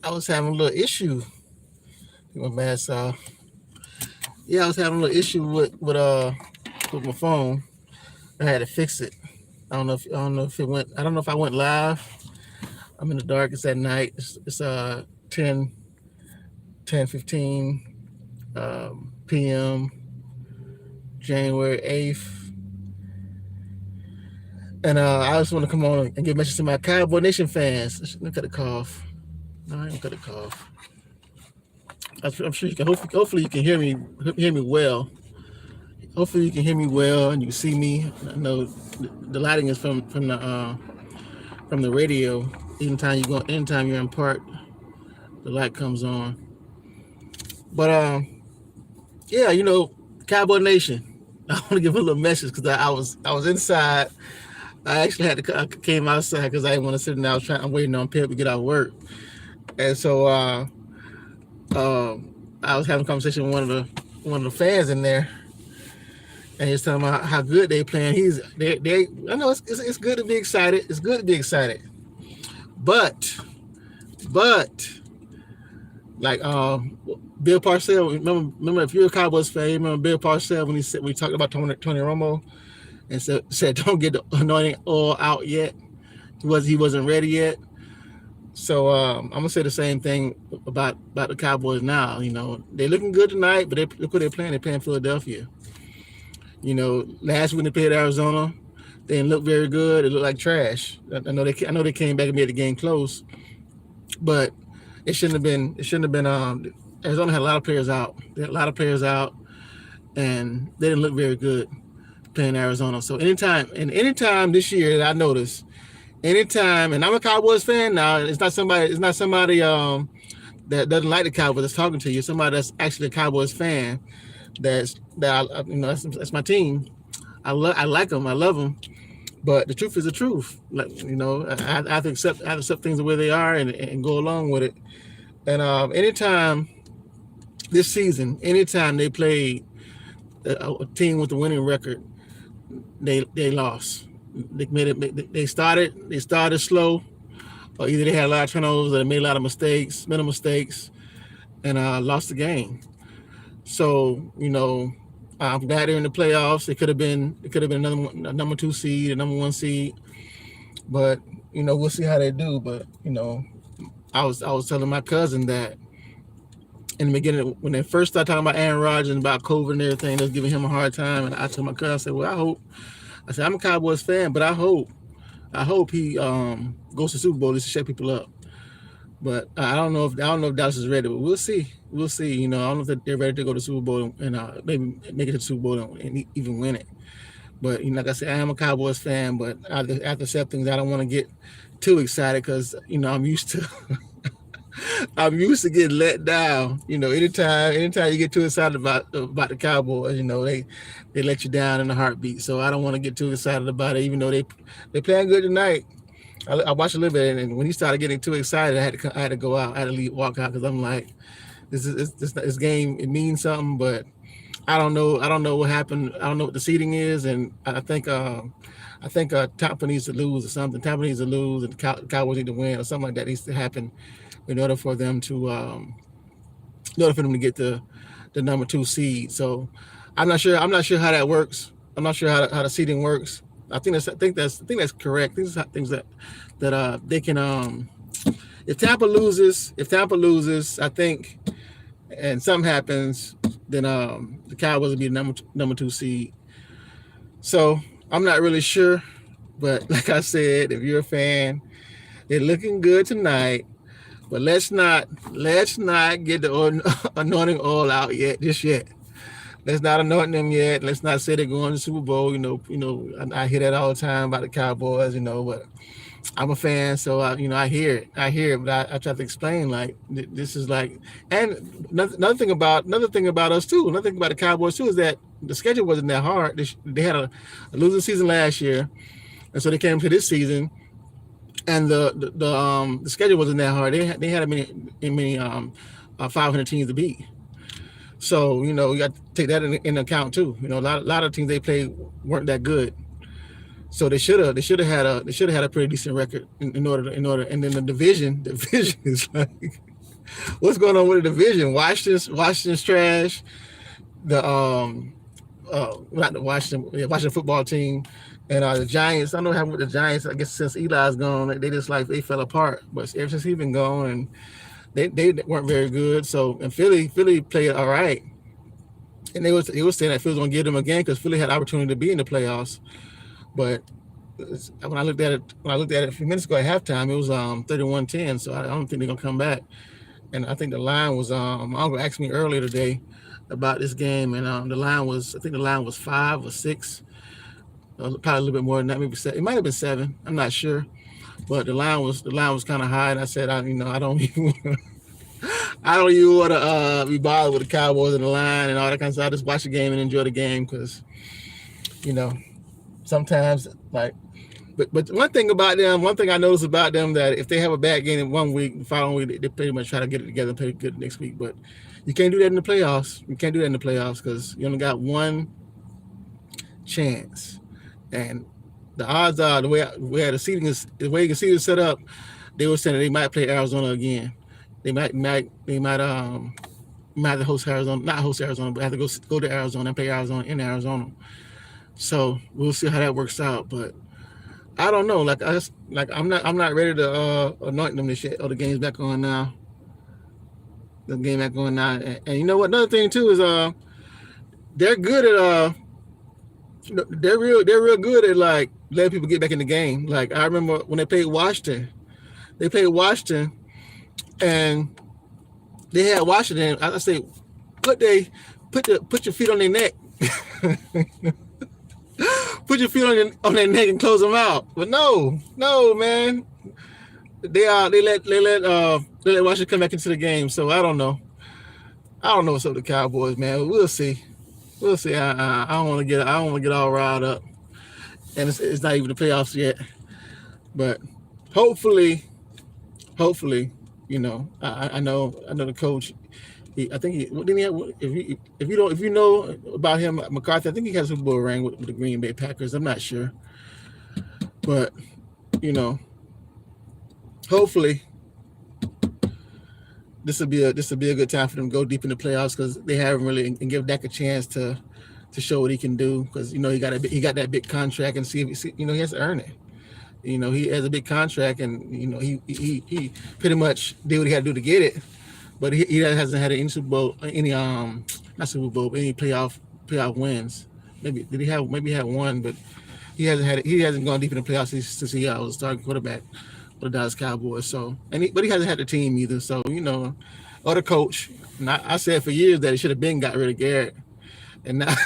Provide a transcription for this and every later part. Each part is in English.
I was having a little issue with my bad side. Yeah, I was having a little issue with my phone. I had to fix it. I don't know if it went. I don't know if I went live. I'm in the dark. It's at night. It's 10:15 p.m. January 8th, and I just want to come on and give a message to my Cowboy Nation fans. Let me cut a cough. No, I ain't gonna cut a cough. I'm sure you can. Hopefully, you can hear me well. Hopefully, you can hear me well and you can see me. I know the lighting is from the radio. Anytime you're in park, the light comes on. But yeah, Cowboy Nation. I want to give a little message because I was inside. I actually I came outside because I didn't want to sit in there. I'm waiting on Pip to get out of work, and so I was having a conversation with one of the fans in there, and he was telling me how good they playing. They I know it's good to be excited. It's good to be excited, but but like Bill Parcells. Remember if you're a Cowboys fan, you remember Bill Parcells when he talked about Tony Romo and said don't get the anointing oil out yet. He wasn't ready yet. So I'm gonna say the same thing about the Cowboys now. They're looking good tonight, but look what they're playing. They're playing Philadelphia. Last week they played Arizona. They didn't look very good. It looked like trash. I know they came back and made the game close, but it shouldn't have been. It shouldn't have been. Arizona had a lot of players out. They had a lot of players out, and they didn't look very good playing Arizona. So anytime this year that I noticed, anytime, and I'm a Cowboys fan now. It's not somebody that doesn't like the Cowboys that's talking to you. Somebody that's actually a Cowboys fan. That's my team. I like them. I love them. But the truth is the truth. I have to accept things the way they are and go along with it. And anytime this season, anytime they played a team with a winning record, they lost. They started slow, or either they had a lot of turnovers or they made a lot of mental mistakes, and lost the game. So I'm glad they're in the playoffs. It could have been a number 2 seed, a number 1 seed, but we'll see how they do. But I was telling my cousin that in the beginning when they first started talking about Aaron Rodgers and about COVID and everything, they was giving him a hard time, and I told my cousin, I said, well, I said I'm a Cowboys fan, but I hope he goes to Super Bowl just to shut people up. But I don't know if Dallas is ready, but we'll see. We'll see. I don't know if they're ready to go to the Super Bowl and maybe make it to the Super Bowl and even win it. But like I said, I am a Cowboys fan, but after accepting that, I don't want to get too excited because I'm used to I'm used to getting let down. Anytime you get too excited about the Cowboys, they let you down in a heartbeat. So I don't want to get too excited about it, even though they playing good tonight. I watched a little bit, and when he started getting too excited, I had to go out. I had to walk out because I'm like, this game. It means something, but I don't know. I don't know what happened. I don't know what the seeding is, and I think Tampa needs to lose or something. Tampa needs to lose, and the Cowboys need to win or something like that needs to happen in order for them to get the number 2 seed. So I'm not sure. I'm not sure how that works. I'm not sure how the seeding works. I think that's correct. These are things that they can. If Tampa loses, I think, and something happens, then the Cowboys will be the number 2 seed. So I'm not really sure, but like I said, if you're a fan, they're looking good tonight. But let's not get the anointing oil out just yet. Let's not anoint them yet. Let's not say they're going to the Super Bowl. I hear that all the time about the Cowboys. But I'm a fan, so I hear it. But I try to explain like this is like. And another thing about us too. Another thing about the Cowboys too is that the schedule wasn't that hard. They had a losing season last year, and so they came to this season, and the schedule wasn't that hard. They had many 500 teams to beat. So you got to take that in account too. A lot of teams they played weren't that good. So they should have had a pretty decent record in order, and then the division is like What's going on with the division? Washington's trash. The not the Washington football team, and the Giants. I don't know what happened with the Giants. I guess since Eli's gone, they just like they fell apart. But ever since he's been gone, and they weren't very good. So and Philly played all right, and they was saying that Philly was gonna get them again because Philly had opportunity to be in the playoffs. But when I looked at it a few minutes ago at halftime, it was 31-10. So I don't think they're gonna come back. And I think the line was my uncle asked me earlier today about this game, and the line was, I think the line was 5 or 6, probably a little bit more than that, maybe 7. It might have been 7. I'm not sure, but the line was kind of high, and I said, I don't even want to be bothered with the Cowboys and the line and all that kind of stuff. I just watch the game and enjoy the game because sometimes like. But one thing I noticed about them, that if they have a bad game in 1 week, the following week they pretty much try to get it together and play good next week. But you can't do that in the playoffs. You can't do that in the playoffs because you only got one chance. And the odds are the way the seating is set up, they were saying that they might play Arizona again. They might have to host Arizona, not host Arizona, but have to go to Arizona and play Arizona in Arizona. So we'll see how that works out, but. I don't know. I'm not ready to anoint them this year. Oh, the game's back on now. The game back on now, and you know what? Another thing too is they're good at they're real good at like letting people get back in the game. Like I remember when they played Washington, and they had Washington. I say, put your feet on their neck. Put your feet on their neck and close them out. But no, man. They let Washington come back into the game. So I don't know. What's up with the Cowboys, man. We'll see. I don't want to get all riled up. And it's not even the playoffs yet. But hopefully, I know the coach. I think if you know about him, McCarthy, I think he has a Super Bowl ring with the Green Bay Packers. I'm not sure, but hopefully this will be a good time for them to go deep in the playoffs because they haven't really, and give Dak a chance to show what he can do because he got that big contract and see he has to earn it. He has a big contract and he pretty much did what he had to do to get it. But he hasn't had any Super Bowl, not Super Bowl, but any playoff wins. Maybe he had one, but he hasn't gone deep in the playoffs since he was a starting quarterback for the Dallas Cowboys. So, but he hasn't had the team either. So or the coach. And I said for years that it should have been got rid of Garrett, and now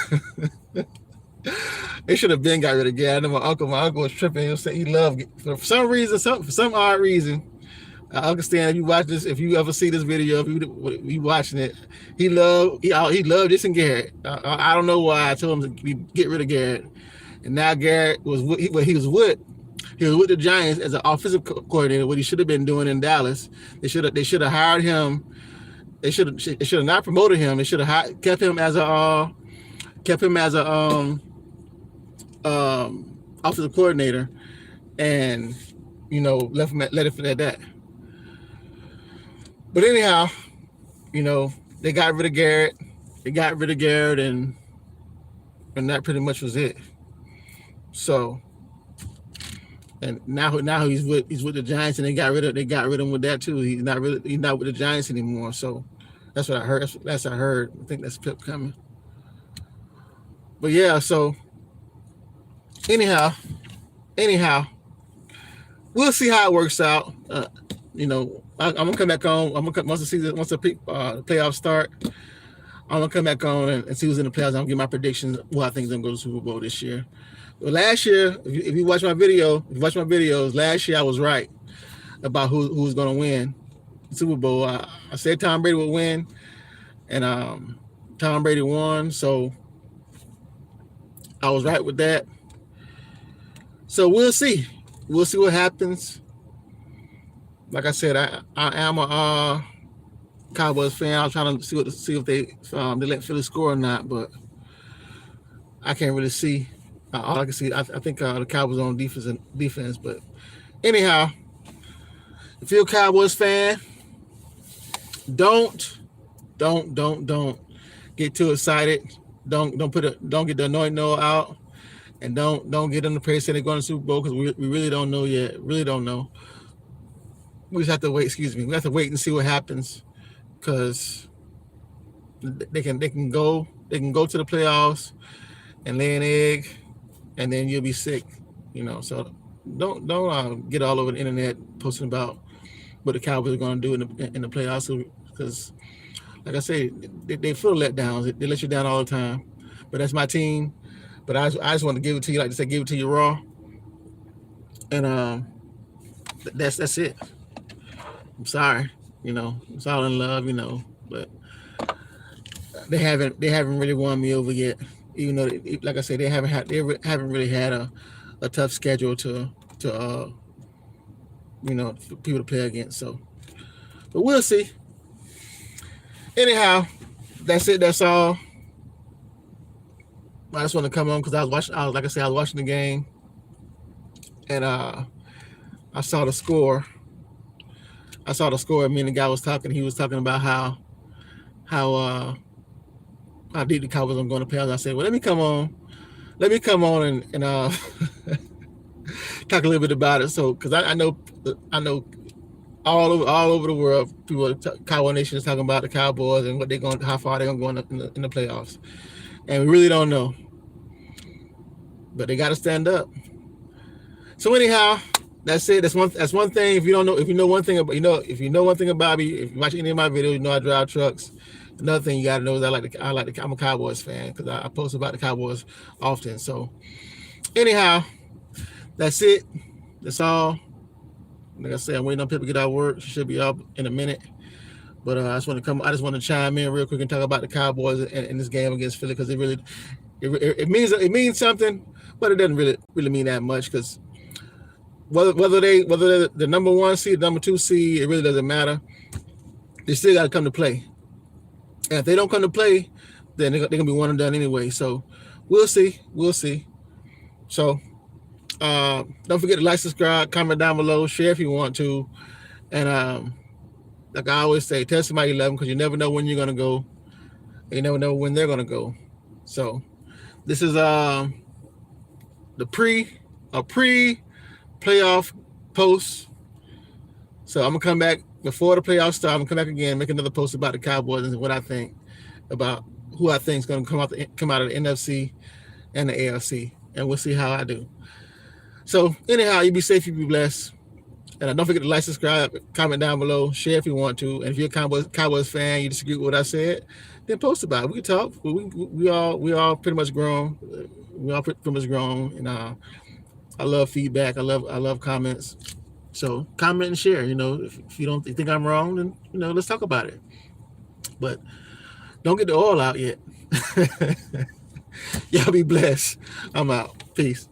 they should have been got rid of Garrett. I know my uncle was tripping. He said he loved it. For some odd reason. I understand if you ever see this video, if you watching it, he loved Jason Garrett. I don't know why I told him to get rid of Garrett, and now Garrett he was with the Giants as an offensive coordinator. What he should have been doing in Dallas, they should have hired him. They should have not promoted him. They should have kept him as a offensive coordinator, and let it at that. But anyhow, they got rid of Garrett. And that pretty much was it. So, and now he's with the Giants, and they got rid of him with that too. He's not with the Giants anymore. So that's what I heard. I think that's Pip coming. But yeah. So anyhow, we'll see how it works out. I'm gonna come back on. Once the playoffs start, I'm gonna come back on and see who's in the playoffs. I'm gonna give my predictions. I think is gonna go to the Super Bowl this year. But last year, if you watch my videos, last year I was right about who was gonna win the Super Bowl. I said Tom Brady would win, and Tom Brady won. So I was right with that. So we'll see. We'll see what happens. Like I said, I am a Cowboys fan. I'm trying to see if they let Philly score or not, but I can't really see. All I can see, I think the Cowboys are on defense. But anyhow, if you're a Cowboys fan, Don't, don't get too excited. Don't get the anointing oil out, and don't get them to pray say they're going to the Super Bowl because we really don't know yet. Really don't know. We just have to wait. Excuse me. We have to wait and see what happens because they can go to the playoffs and lay an egg, and then you'll be sick. So don't get all over the internet posting about what the Cowboys are going to do in the playoffs because, like I say, they feel let down. They let you down all the time. But that's my team. But I just want to give it to you, like to say, give it to you raw, and that's it. I'm sorry, it's all in love, but they haven't really won me over yet. Even though, like I said, they haven't really had a tough schedule to for people to play against. So, but we'll see. Anyhow, that's it. That's all. I just want to come on because I was watching. Like I said, I was watching the game, and I saw the score. I saw the score. Me and the guy was talking. He was talking about how deep the Cowboys are going to play. I said, well, let me come on. And talk a little bit about it. So, because I know all over the world, people, Cowboy Nation is talking about the Cowboys and how far they're going to go in the playoffs, and we really don't know. But they got to stand up. So anyhow, that's it. That's one thing. If you know one thing about me, if you watch any of my videos, I drive trucks. Another thing you got to know is I'm a Cowboys fan because I post about the Cowboys often. So anyhow, that's it. That's all. Like I said, I'm waiting on people to get out of work. She should be up in a minute. But I just want to chime in real quick and talk about the Cowboys in this game against Philly because it means something, but it doesn't really mean that much because whether they're the number one seed, number two seed, it really doesn't matter. They still got to come to play. And if they don't come to play, then they're gonna be one and done anyway. So we'll see. So don't forget to like, subscribe, comment down below, share if you want to, and like I always say, tell somebody you love them because you never know when you're gonna go. You never know when they're gonna go. So this is the pre playoff post. So I'm gonna come back before the playoffs start. I'm gonna come back again, make another post about the Cowboys and what I think about who I think is gonna come out of the NFC and the AFC, and we'll see how I do. So anyhow, you be safe, you be blessed, and don't forget to like, subscribe, comment down below, share if you want to, and if you're a Cowboys fan, you disagree with what I said, then post about it. We can talk. We all pretty much grown. We all pretty much grown, and I love feedback. I love comments. So comment and share. If you think I'm wrong, then let's talk about it. But don't get the oil out yet. Y'all be blessed. I'm out. Peace.